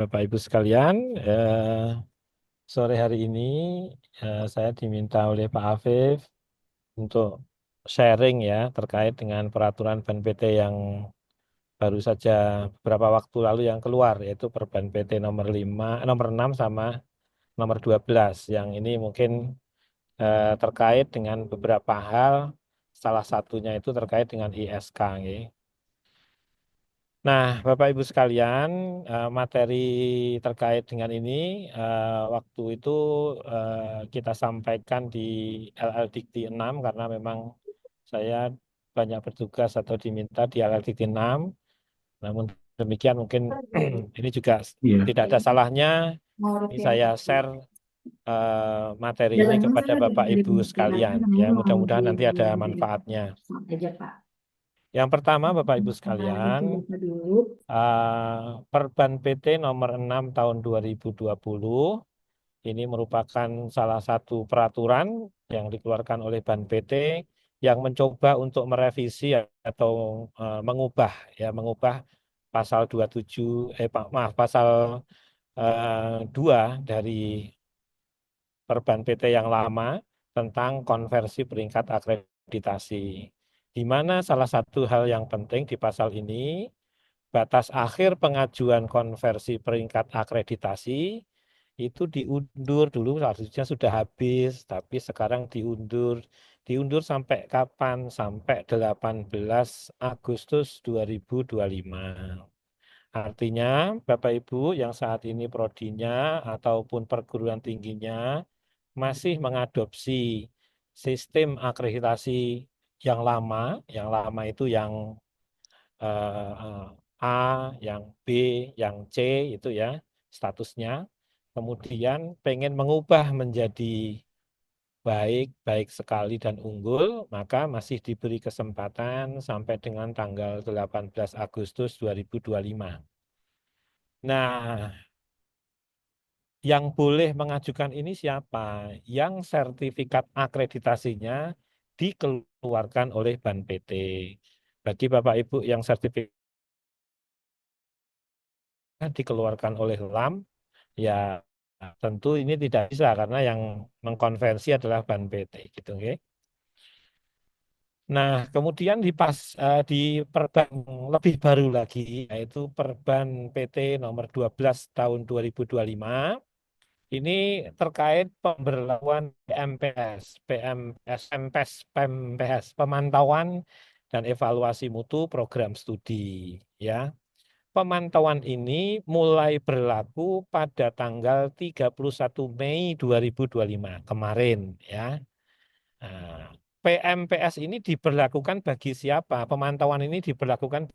Bapak Ibu sekalian, sore hari ini saya diminta oleh Pak Afif untuk sharing ya terkait dengan peraturan BAN PT yang baru saja beberapa waktu lalu yang keluar, yaitu Perban PT nomor 6 sama nomor 12. Yang ini mungkin terkait dengan beberapa hal, salah satunya itu terkait dengan ISK. Nggih. Nah, Bapak Ibu sekalian, materi terkait dengan ini waktu itu kita sampaikan di LL Dikti 6 karena memang saya banyak bertugas atau diminta di LL Dikti 6. Namun demikian mungkin ini juga Iya. tidak ada salahnya Mau ini rupiah saya 40. share materi Dan ini memang kepada saya lagi Bapak dari Ibu Jakarta sekalian. Ya, namanya mau mudah-mudahan beli nanti ada manfaatnya. sama aja Pak. Yang pertama, Bapak Ibu Itu sekalian, data dulu. Perban PT nomor 6 tahun 2020 ini merupakan salah satu peraturan yang dikeluarkan oleh BAN PT yang mencoba untuk merevisi atau mengubah mengubah pasal 27 maaf pasal 2 dari Perban PT yang lama tentang konversi peringkat akreditasi. Di mana salah satu hal yang penting di pasal ini batas akhir pengajuan konversi peringkat akreditasi itu diundur dulu harusnya sudah habis, tapi sekarang diundur. Diundur sampai kapan? Sampai 18 Agustus 2025. Artinya, Bapak Ibu yang saat ini prodinya ataupun perguruan tingginya masih mengadopsi sistem akreditasi yang lama itu yang A, yang B, yang C itu ya statusnya. Kemudian pengen mengubah menjadi baik, baik sekali dan unggul, maka masih diberi kesempatan sampai dengan tanggal 18 Agustus 2025. Nah, yang boleh mengajukan ini siapa? Yang sertifikat akreditasinya dikeluarkan oleh BAN PT. Bagi Bapak Ibu yang sertifikat dikeluarkan oleh LAM, ya tentu ini tidak bisa karena yang mengkonversi adalah BAN PT gitu, oke. Nah, kemudian di perban lebih baru lagi yaitu Perban PT nomor 12 tahun 2025 ini terkait pemberlakuan PMPS, PMS, MPS, PMPS, pemantauan dan evaluasi mutu program studi ya. Pemantauan ini mulai berlaku pada tanggal 31 Mei 2025 kemarin ya. Nah, PMPS ini diberlakukan bagi siapa? Pemantauan ini diberlakukan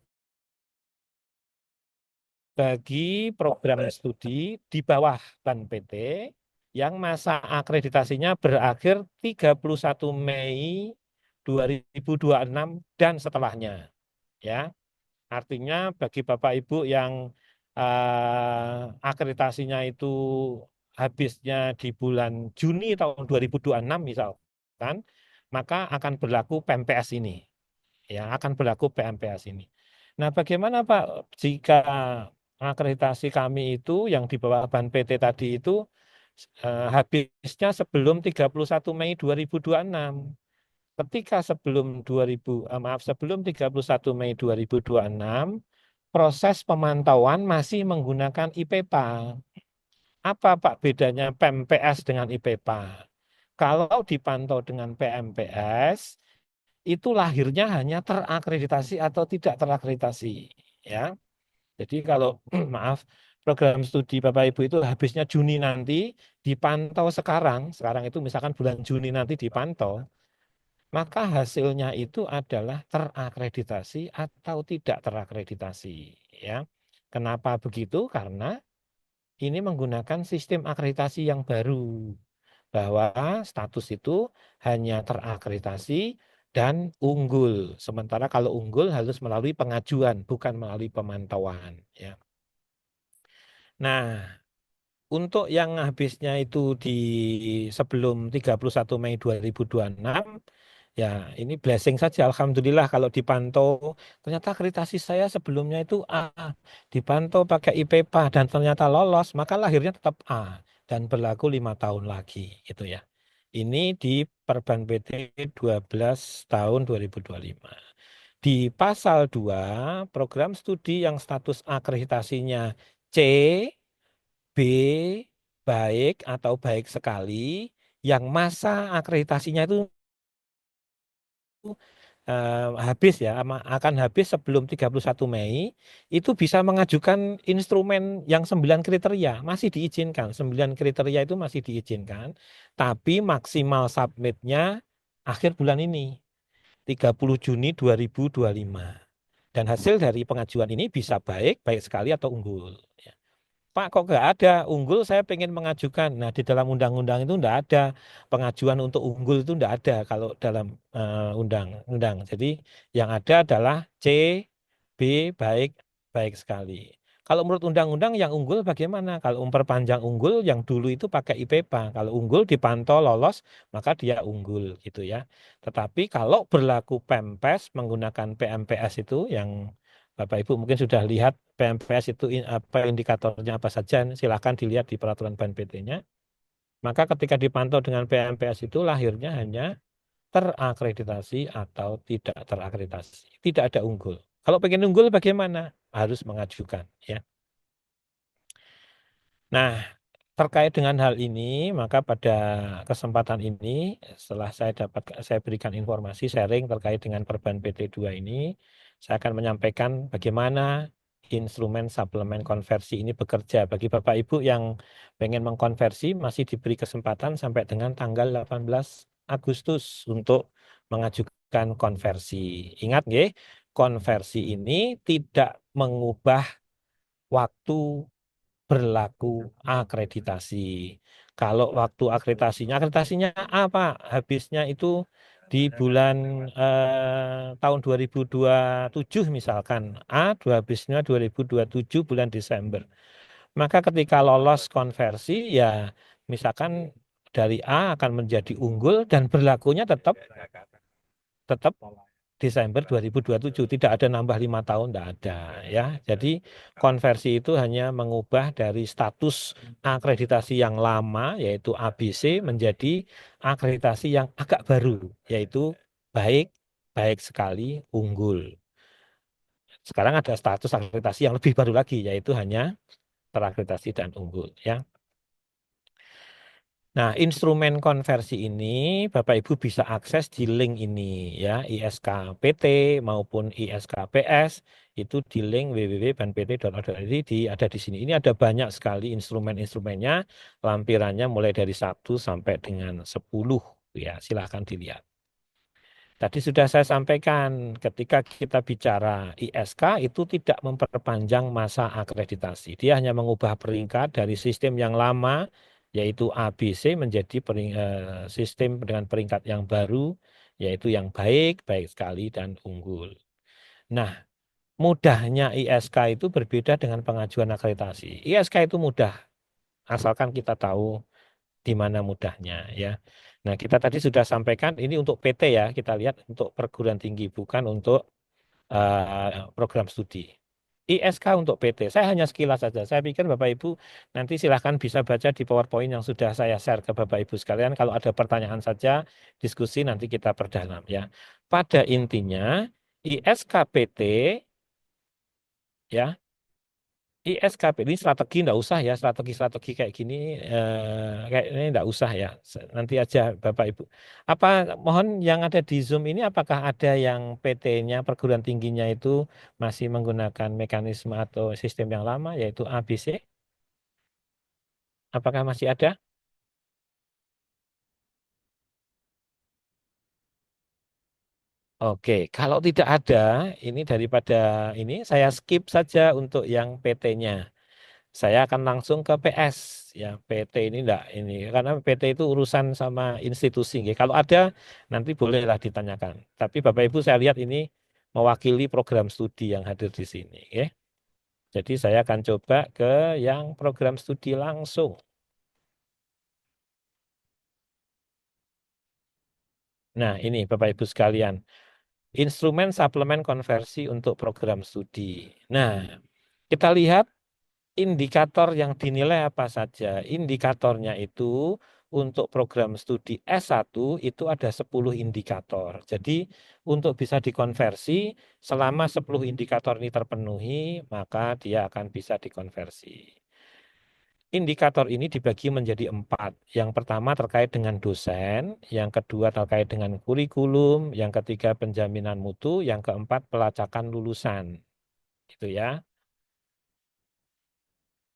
bagi program studi di bawah BAN PT yang masa akreditasinya berakhir 31 Mei 2026 dan setelahnya. Ya, artinya bagi Bapak Ibu yang akreditasinya itu habisnya di bulan Juni tahun 2026 misalkan, maka akan berlaku PMPS ini. Ya, akan berlaku PMPS ini. Nah, bagaimana Pak jika akreditasi kami itu yang di bawah BAN PT tadi itu habisnya sebelum 31 Mei 2026. Ketika sebelum 31 Mei 2026, proses pemantauan masih menggunakan IPEPA. Apa Pak bedanya PMPS dengan IPEPA? Kalau dipantau dengan PMPS, itu lahirnya hanya terakreditasi atau tidak terakreditasi. Ya, jadi kalau maaf program studi Bapak Ibu itu habisnya Juni nanti, dipantau sekarang itu misalkan bulan Juni nanti dipantau, maka hasilnya itu adalah terakreditasi atau tidak terakreditasi. Ya, kenapa begitu? Karena ini menggunakan sistem akreditasi yang baru, bahwa status itu hanya terakreditasi dan unggul. Sementara kalau unggul harus melalui pengajuan, bukan melalui pemantauan. Ya. Nah, untuk yang habisnya itu di sebelum 31 Mei 2026, Ya, ini blessing saja. Alhamdulillah kalau dipantau, ternyata akreditasi saya sebelumnya itu A, dipantau pakai IPPA dan ternyata lolos, maka lahirnya tetap A dan berlaku 5 tahun lagi, gitu ya. Ini di Perban PT 12 tahun 2025. Di pasal 2 program studi yang status akreditasinya C, B, baik atau baik sekali, yang masa akreditasinya itu habis ya, akan habis sebelum 31 Mei, itu bisa mengajukan instrumen yang 9 kriteria, masih diizinkan. 9 kriteria itu masih diizinkan, tapi maksimal submitnya akhir bulan ini, 30 Juni 2025. Dan hasil dari pengajuan ini bisa baik, baik sekali atau unggul. Ya. Pak, kok nggak ada unggul? Saya pengen mengajukan. Nah, di dalam undang-undang itu nggak ada pengajuan untuk unggul itu nggak ada kalau dalam undang-undang. Jadi yang ada adalah C, B, baik, baik sekali. Kalau menurut undang-undang yang unggul bagaimana? Kalau memperpanjang unggul yang dulu itu pakai IPPA. Kalau unggul dipantau lolos, maka dia unggul gitu ya. Tetapi kalau berlaku PEMPES menggunakan PMPS itu yang Bapak Ibu mungkin sudah lihat PMPS itu apa indikatornya apa saja, silahkan dilihat di peraturan BAN-PT-nya. Maka ketika dipantau dengan PMPS itu lahirnya hanya terakreditasi atau tidak terakreditasi. Tidak ada unggul. Kalau pengen unggul bagaimana? Harus mengajukan ya. Nah, terkait dengan hal ini, maka pada kesempatan ini setelah saya berikan informasi sharing terkait dengan Perban PT 2 ini, saya akan menyampaikan bagaimana instrumen suplemen konversi ini bekerja. Bagi Bapak Ibu yang pengen mengkonversi masih diberi kesempatan sampai dengan tanggal 18 Agustus untuk mengajukan konversi. Ingat nggih, konversi ini tidak mengubah waktu berlaku akreditasi. Kalau waktu akreditasinya apa? Habisnya itu di bulan tahun 2027 misalkan. Habisnya 2027 bulan Desember. Maka ketika lolos konversi ya misalkan dari A akan menjadi unggul dan berlakunya tetap tetap Desember 2027, tidak ada nambah 5 tahun, tidak ada ya. Jadi konversi itu hanya mengubah dari status akreditasi yang lama yaitu ABC menjadi akreditasi yang agak baru yaitu baik, baik sekali, unggul. Sekarang ada status akreditasi yang lebih baru lagi yaitu hanya terakreditasi dan unggul ya. Nah, instrumen konversi ini Bapak Ibu bisa akses di link ini ya, ISKPT maupun ISKPS itu di link www.banpt.or.id ada di sini. Ini ada banyak sekali instrumen-instrumennya, lampirannya mulai dari 1 sampai dengan 10 ya, silahkan dilihat. Tadi sudah saya sampaikan, ketika kita bicara ISK itu tidak memperpanjang masa akreditasi. Dia hanya mengubah peringkat dari sistem yang lama, yaitu ABC, menjadi sistem dengan peringkat yang baru, yaitu yang baik, baik sekali, dan unggul. Nah, mudahnya ISK itu berbeda dengan pengajuan akreditasi. ISK itu mudah, asalkan kita tahu di mana mudahnya ya. Nah, kita tadi sudah sampaikan ini untuk PT ya, kita lihat untuk perguruan tinggi bukan untuk program studi. ISK untuk PT. Saya hanya sekilas saja. Saya pikir Bapak Ibu nanti silahkan bisa baca di PowerPoint yang sudah saya share ke Bapak Ibu sekalian. Kalau ada pertanyaan saja, diskusi nanti kita perdalam ya. Pada intinya ISK PT ya ISKP ini strategi enggak usah ya, strategi-strategi kayak gini kayak ini enggak usah ya. Nanti aja Bapak Ibu. Apa mohon yang ada di Zoom ini apakah ada yang PT-nya perguruan tingginya itu masih menggunakan mekanisme atau sistem yang lama yaitu ABC? Apakah masih ada? Oke, kalau tidak ada, ini daripada ini saya skip saja untuk yang PT-nya. Saya akan langsung ke PS ya PT ini enggak ini karena PT itu urusan sama institusi nggih. Kalau ada nanti bolehlah ditanyakan. Tapi Bapak Ibu saya lihat ini mewakili program studi yang hadir di sini ya. Jadi saya akan coba ke yang program studi langsung. Nah, ini Bapak Ibu sekalian, instrumen suplemen konversi untuk program studi. Nah, kita lihat indikator yang dinilai apa saja. Indikatornya itu untuk program studi S1 itu ada 10 indikator. Jadi untuk bisa dikonversi, selama 10 indikator ini terpenuhi, maka dia akan bisa dikonversi. Indikator ini dibagi menjadi 4. Yang pertama terkait dengan dosen, yang kedua terkait dengan kurikulum, yang ketiga penjaminan mutu, yang keempat pelacakan lulusan. Gitu ya.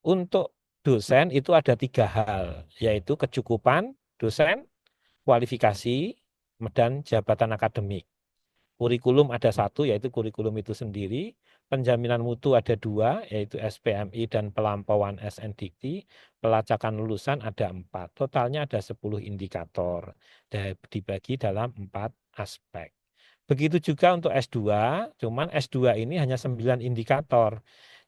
Untuk dosen itu ada 3 hal, yaitu kecukupan dosen, kualifikasi, dan jabatan akademik. Kurikulum ada 1, yaitu kurikulum itu sendiri. Penjaminan mutu ada 2, yaitu SPMI dan pelampauan SNDikti. Pelacakan lulusan ada 4. Totalnya ada 10 indikator. Dibagi dalam 4 aspek. Begitu juga untuk S2, cuman S2 ini hanya 9 indikator.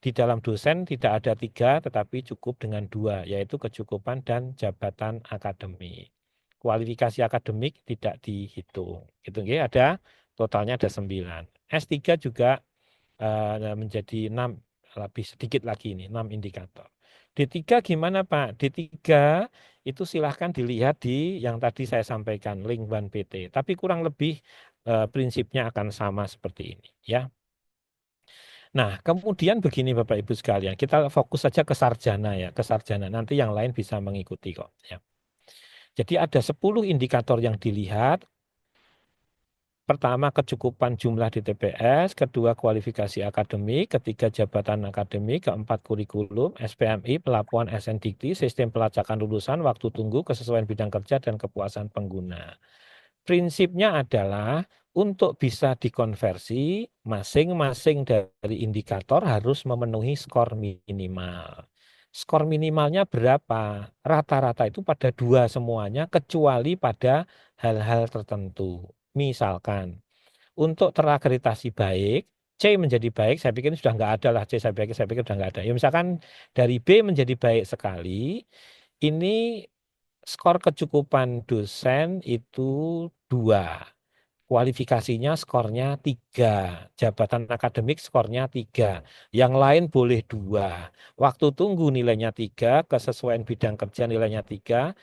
Di dalam dosen tidak ada 3, tetapi cukup dengan 2, yaitu kecukupan dan jabatan akademik. Kualifikasi akademik tidak dihitung. Gitu, ada totalnya ada 9. S3 juga menjadi 6, lebih sedikit lagi ini, 6 indikator. D3 gimana Pak? D3 itu silahkan dilihat di yang tadi saya sampaikan, link Ban PT. Tapi kurang lebih prinsipnya akan sama seperti ini ya. Nah, kemudian begini Bapak Ibu sekalian, kita fokus saja ke sarjana ya, ke sarjana. Nanti yang lain bisa mengikuti kok ya. Jadi ada 10 indikator yang dilihat. Pertama, kecukupan jumlah di TPS, kedua kualifikasi akademik, ketiga jabatan akademik, keempat kurikulum, SPMI, pelaporan SNDikti, sistem pelacakan lulusan, waktu tunggu, kesesuaian bidang kerja, dan kepuasan pengguna. Prinsipnya adalah untuk bisa dikonversi, masing-masing dari indikator harus memenuhi skor minimal. Skor minimalnya berapa? Rata-rata itu pada 2 semuanya, kecuali pada hal-hal tertentu. Misalkan, untuk terakreditasi baik, C menjadi baik, saya pikir sudah nggak ada lah C, saya pikir sudah nggak ada. Ya misalkan dari B menjadi baik sekali, ini skor kecukupan dosen itu 2. Kualifikasinya skornya 3, jabatan akademik skornya 3, yang lain boleh 2. Waktu tunggu nilainya 3, kesesuaian bidang kerja nilainya 3,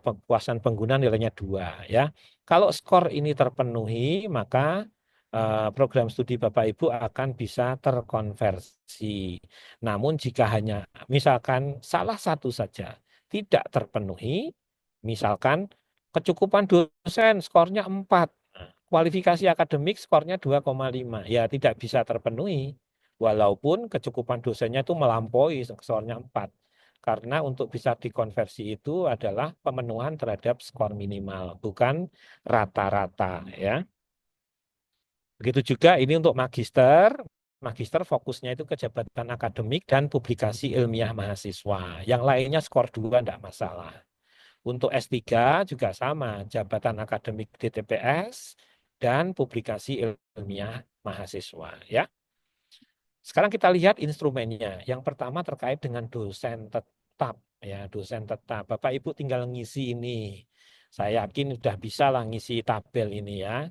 kepuasan pengguna nilainya 2 ya. Kalau skor ini terpenuhi, maka program studi Bapak Ibu akan bisa terkonversi. Namun jika hanya misalkan salah satu saja tidak terpenuhi, misalkan kecukupan dosen skornya 4, kualifikasi akademik skornya 2,5, ya tidak bisa terpenuhi. Walaupun kecukupan dosennya itu melampaui skornya 4. Karena untuk bisa dikonversi itu adalah pemenuhan terhadap skor minimal, bukan rata-rata ya. Begitu juga ini untuk magister. Magister fokusnya itu ke jabatan akademik dan publikasi ilmiah mahasiswa. Yang lainnya skor 2 tidak masalah. Untuk S3 juga sama, jabatan akademik di TPS dan publikasi ilmiah mahasiswa ya. Sekarang kita lihat instrumennya. Yang pertama terkait dengan dosen tetap ya, dosen tetap. Bapak Ibu tinggal ngisi ini. Saya yakin sudah bisa lah ngisi tabel ini ya.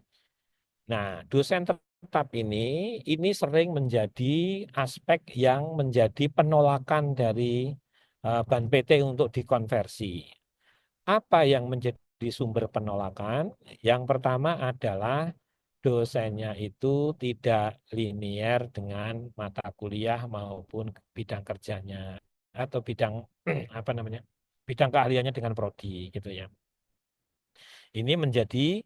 Nah, dosen tetap ini sering menjadi aspek yang menjadi penolakan dari Ban PT untuk dikonversi. Apa yang menjadi sumber penolakan? Yang pertama adalah dosennya itu tidak linier dengan mata kuliah maupun bidang kerjanya atau bidang apa namanya? Bidang keahliannya dengan prodi gitu ya. Ini menjadi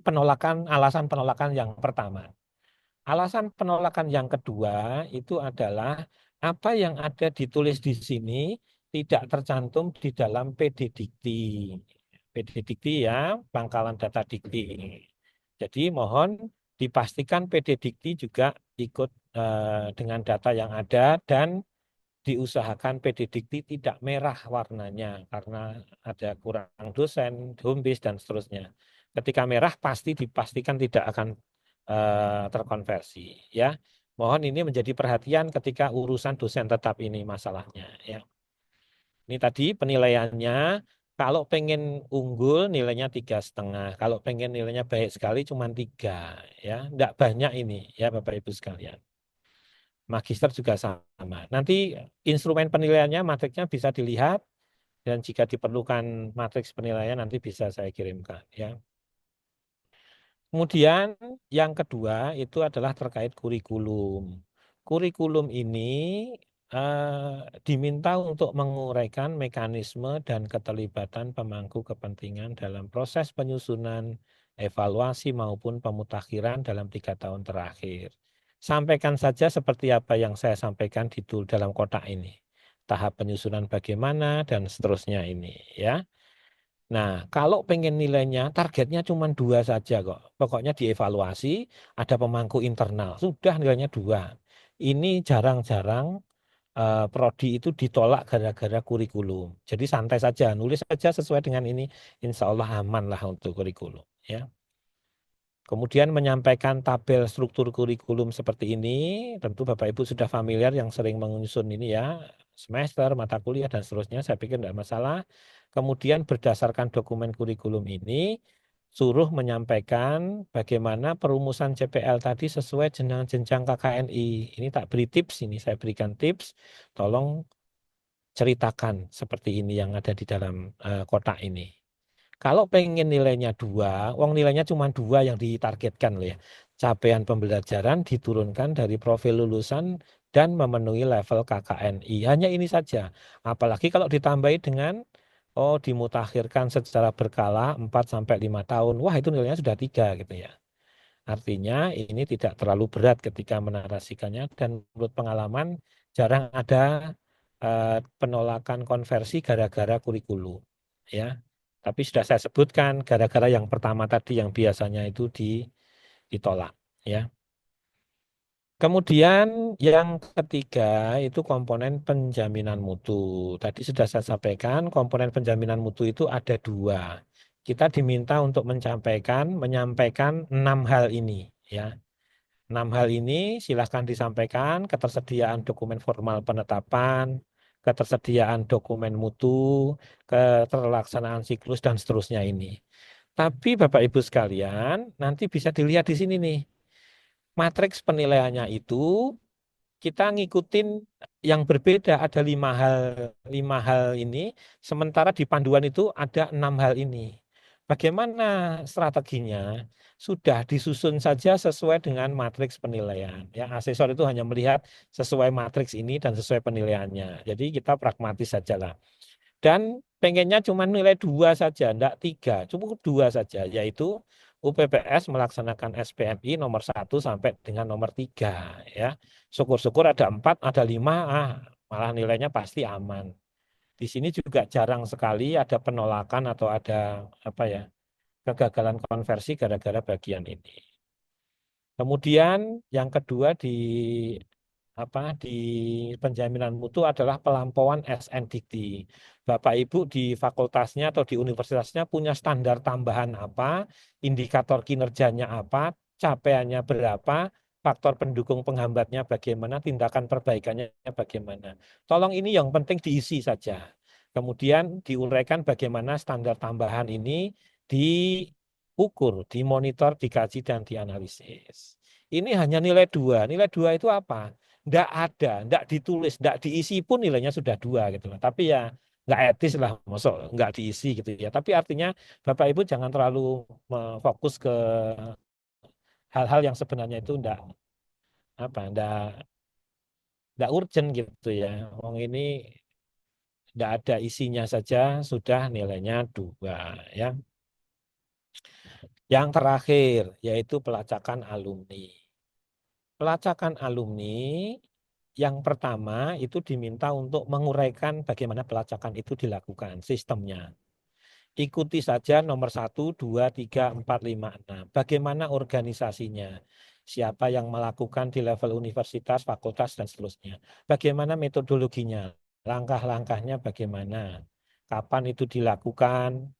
penolakan, alasan penolakan yang pertama. Alasan penolakan yang kedua itu adalah apa yang ada ditulis di sini tidak tercantum di dalam PD Dikti. PD Dikti ya, pangkalan data Dikti. Jadi mohon dipastikan PD Dikti juga ikut dengan data yang ada dan diusahakan PD Dikti tidak merah warnanya karena ada kurang dosen, home base dan seterusnya. Ketika merah pasti dipastikan tidak akan terkonversi ya. Mohon ini menjadi perhatian ketika urusan dosen tetap ini masalahnya ya. Ini tadi penilaiannya Kalau pengen unggul nilainya 3,5. Kalau pengen nilainya baik sekali cuma 3, ya. Tidak banyak ini ya Bapak Ibu sekalian. Magister juga sama. Nanti instrumen penilaiannya matriksnya bisa dilihat dan jika diperlukan matriks penilaian nanti bisa saya kirimkan ya. Kemudian yang kedua itu adalah terkait kurikulum. Kurikulum ini diminta untuk menguraikan mekanisme dan keterlibatan pemangku kepentingan dalam proses penyusunan, evaluasi maupun pemutakhiran dalam 3 tahun terakhir. Sampaikan saja seperti apa yang saya sampaikan di dalam kotak ini. Tahap penyusunan bagaimana dan seterusnya ini ya. Nah, kalau pengen nilainya, targetnya cuma 2 saja kok. Pokoknya dievaluasi, ada pemangku internal. Sudah nilainya 2. Ini jarang-jarang prodi itu ditolak gara-gara kurikulum. Jadi santai saja, nulis saja sesuai dengan ini. Insya Allah aman lah untuk kurikulum. Ya. Kemudian menyampaikan tabel struktur kurikulum seperti ini, tentu Bapak Ibu sudah familiar yang sering menyusun ini ya, semester, mata kuliah, dan seterusnya, saya pikir tidak masalah. Kemudian berdasarkan dokumen kurikulum ini, suruh menyampaikan bagaimana perumusan CPL tadi sesuai jenjang KKNI. Ini tak beri tips, ini saya berikan tips, tolong ceritakan seperti ini yang ada di dalam kotak ini. Kalau pengen nilainya 2, uang nilainya cuma 2 yang ditargetkan loh ya. Capaian pembelajaran diturunkan dari profil lulusan dan memenuhi level KKNI. Hanya ini saja. Apalagi kalau ditambahi dengan dimutakhirkan secara berkala 4 sampai 5 tahun. Wah, itu nilainya sudah 3 gitu ya. Artinya ini tidak terlalu berat ketika menarasikannya dan menurut pengalaman jarang ada penolakan konversi gara-gara kurikulum ya. Tapi sudah saya sebutkan gara-gara yang pertama tadi yang biasanya itu ditolak ya. Kemudian yang ketiga itu komponen penjaminan mutu. Tadi sudah saya sampaikan komponen penjaminan mutu itu ada 2. Kita diminta untuk menyampaikan 6 hal ini ya. 6 hal ini silahkan disampaikan ketersediaan dokumen formal penetapan, ketersediaan dokumen mutu, keterlaksanaan siklus dan seterusnya ini. Tapi Bapak Ibu sekalian, nanti bisa dilihat di sini nih. Matriks penilaiannya itu kita ngikutin yang berbeda ada 5 hal ini, sementara di panduan itu ada 6 hal ini. Bagaimana strateginya? Sudah disusun saja sesuai dengan matriks penilaian. Ya, asesor itu hanya melihat sesuai matriks ini dan sesuai penilaiannya. Jadi kita pragmatis sajalah. Dan pengennya cuma nilai 2 saja, enggak 3, cukup 2 saja, yaitu UPPS melaksanakan SPMI nomor 1 sampai dengan nomor 3. Ya. Syukur-syukur ada 4, ada 5, malah nilainya pasti aman. Di sini juga jarang sekali ada penolakan atau ada apa ya kegagalan konversi gara-gara bagian ini. Kemudian yang kedua di penjaminan mutu adalah pelampauan SNDT. Bapak Ibu di fakultasnya atau di universitasnya punya standar tambahan apa, indikator kinerjanya apa, capaiannya berapa, faktor pendukung penghambatnya bagaimana, tindakan perbaikannya bagaimana. Tolong ini yang penting diisi saja. Kemudian diuraikan bagaimana standar tambahan ini diukur, dimonitor, dikaji, dan dianalisis. Ini hanya nilai 2. Nilai 2 itu apa? Enggak ada, enggak ditulis, enggak diisi pun nilainya sudah 2 gitu loh. Tapi ya enggak etis lah, masuk enggak diisi gitu ya. Tapi artinya Bapak Ibu jangan terlalu fokus ke hal-hal yang sebenarnya itu enggak urgent gitu ya. Wong ini enggak ada isinya saja sudah nilainya 2 ya. Yang terakhir yaitu pelacakan alumni. Pelacakan alumni yang pertama itu diminta untuk menguraikan bagaimana pelacakan itu dilakukan, sistemnya. Ikuti saja nomor 1, 2, 3, 4, 5, 6. Bagaimana organisasinya? Siapa yang melakukan di level universitas, fakultas, dan seterusnya. Bagaimana metodologinya? Langkah-langkahnya bagaimana? Kapan itu dilakukan?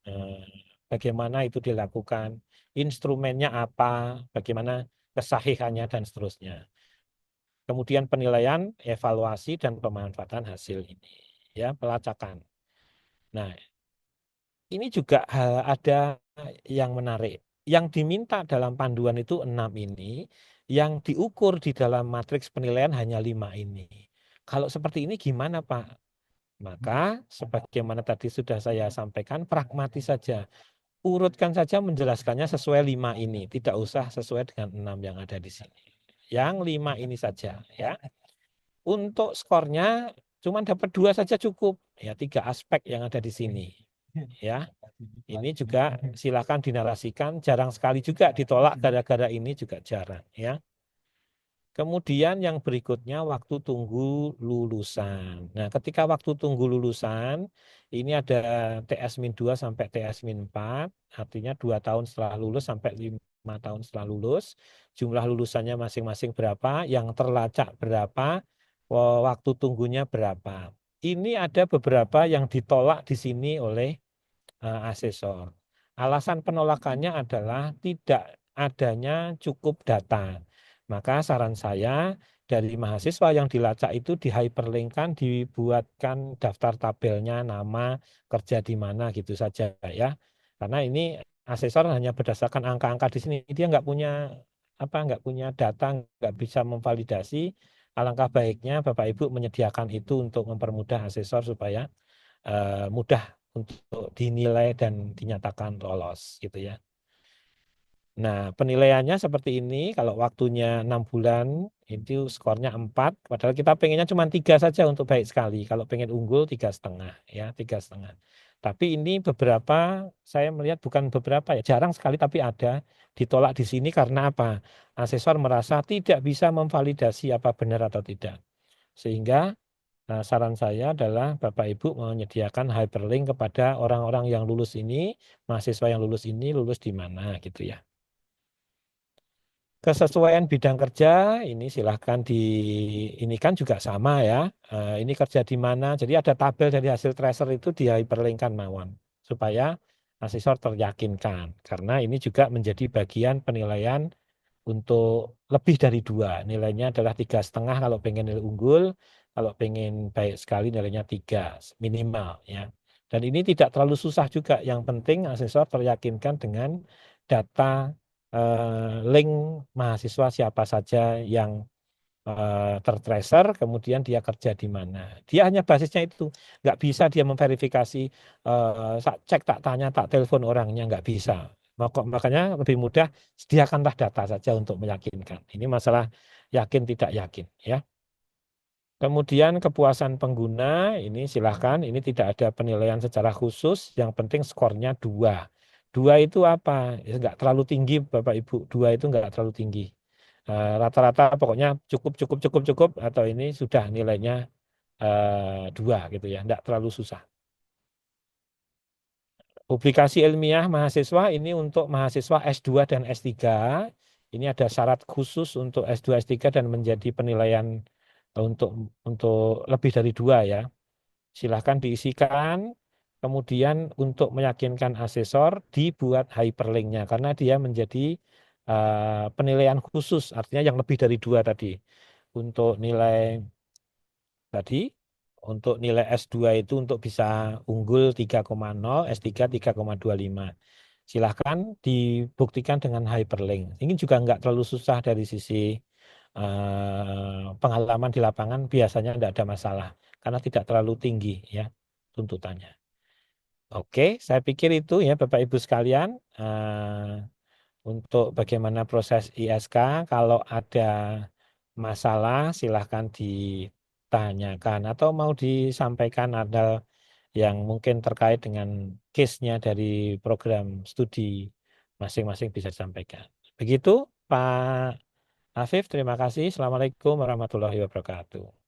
Bagaimana itu dilakukan? Instrumennya apa? Bagaimana kesahihannya, dan seterusnya. Kemudian penilaian, evaluasi, dan pemanfaatan hasil ini. Ya, pelacakan. Nah, ini juga ada yang menarik. Yang diminta dalam panduan itu 6 ini, yang diukur di dalam matriks penilaian hanya 5 ini. Kalau seperti ini gimana, Pak? Maka sebagaimana tadi sudah saya sampaikan, pragmatis saja. Urutkan saja menjelaskannya sesuai 5 ini, tidak usah sesuai dengan 6 yang ada di sini. Yang 5 ini saja, ya. Untuk skornya cuma dapat 2 saja cukup, ya, 3 aspek yang ada di sini, ya. Ini juga silakan dinarasikan, jarang sekali juga ditolak gara-gara ini juga jarang, ya. Kemudian yang berikutnya waktu tunggu lulusan. Nah, ketika waktu tunggu lulusan, ini ada TS-2 sampai TS-4, artinya 2 tahun setelah lulus sampai 5 tahun setelah lulus. Jumlah lulusannya masing-masing berapa, yang terlacak berapa, waktu tunggunya berapa. Ini ada beberapa yang ditolak di sini oleh asesor. Alasan penolakannya adalah tidak adanya cukup data. Maka saran saya dari mahasiswa yang dilacak itu di hyperlinkkan, dibuatkan daftar tabelnya, nama, kerja di mana gitu saja ya. Karena ini asesor hanya berdasarkan angka-angka di sini, dia nggak punya data, nggak bisa memvalidasi. Alangkah baiknya Bapak Ibu menyediakan itu untuk mempermudah asesor supaya mudah untuk dinilai dan dinyatakan lolos gitu ya. Nah, penilaiannya seperti ini. Kalau waktunya 6 bulan, itu skornya 4. Padahal kita pengennya cuma 3 saja untuk baik sekali. Kalau pengen unggul 3,5 ya, 3,5. Tapi ini beberapa, saya melihat bukan beberapa ya, jarang sekali tapi ada ditolak di sini karena apa? Asesor merasa tidak bisa memvalidasi apa benar atau tidak. Sehingga saran saya adalah Bapak Ibu menyediakan hyperlink kepada orang-orang yang lulus ini, mahasiswa yang lulus ini lulus di mana gitu ya. Kesesuaian bidang kerja ini silahkan di ini kan juga sama ya. Ini kerja di mana? Jadi ada tabel dari hasil tracer itu di hyperlinkkan mawon supaya asesor teryakinkan karena ini juga menjadi bagian penilaian untuk lebih dari 2. Nilainya adalah 3,5 kalau pengen nilai unggul, kalau pengen baik sekali nilainya 3 minimal ya. Dan ini tidak terlalu susah juga. Yang penting asesor teryakinkan dengan data link mahasiswa siapa saja yang tertracer, kemudian dia kerja di mana. Dia hanya basisnya itu, nggak bisa dia memverifikasi, cek tak tanya tak telepon orangnya, nggak bisa. Makanya lebih mudah sediakanlah data saja untuk meyakinkan. Ini masalah yakin tidak yakin, ya. Kemudian kepuasan pengguna ini silahkan, ini tidak ada penilaian secara khusus, yang penting skornya 2. 2 itu apa? Ya, nggak terlalu tinggi Bapak Ibu, 2 itu nggak terlalu tinggi. Rata-rata pokoknya cukup cukup cukup cukup atau ini sudah nilainya 2 gitu ya, nggak terlalu susah. Publikasi ilmiah mahasiswa ini untuk mahasiswa S2 dan S3. Ini ada syarat khusus untuk S2 S3 dan menjadi penilaian untuk lebih dari 2 ya. Silahkan diisikan. Kemudian untuk meyakinkan asesor dibuat hyperlinknya karena dia menjadi penilaian khusus, artinya yang lebih dari 2 tadi. Untuk nilai tadi, untuk nilai S2 itu untuk bisa unggul 3,0, S3 3,25. Silahkan dibuktikan dengan hyperlink. Ini juga nggak terlalu susah dari sisi pengalaman di lapangan, biasanya tidak ada masalah karena tidak terlalu tinggi ya tuntutannya. Oke, saya pikir itu ya Bapak Ibu sekalian, untuk bagaimana proses ISK. Kalau ada masalah silahkan ditanyakan atau mau disampaikan ada yang mungkin terkait dengan case-nya dari program studi masing-masing bisa disampaikan. Begitu Pak Afif, terima kasih. Assalamualaikum warahmatullahi wabarakatuh.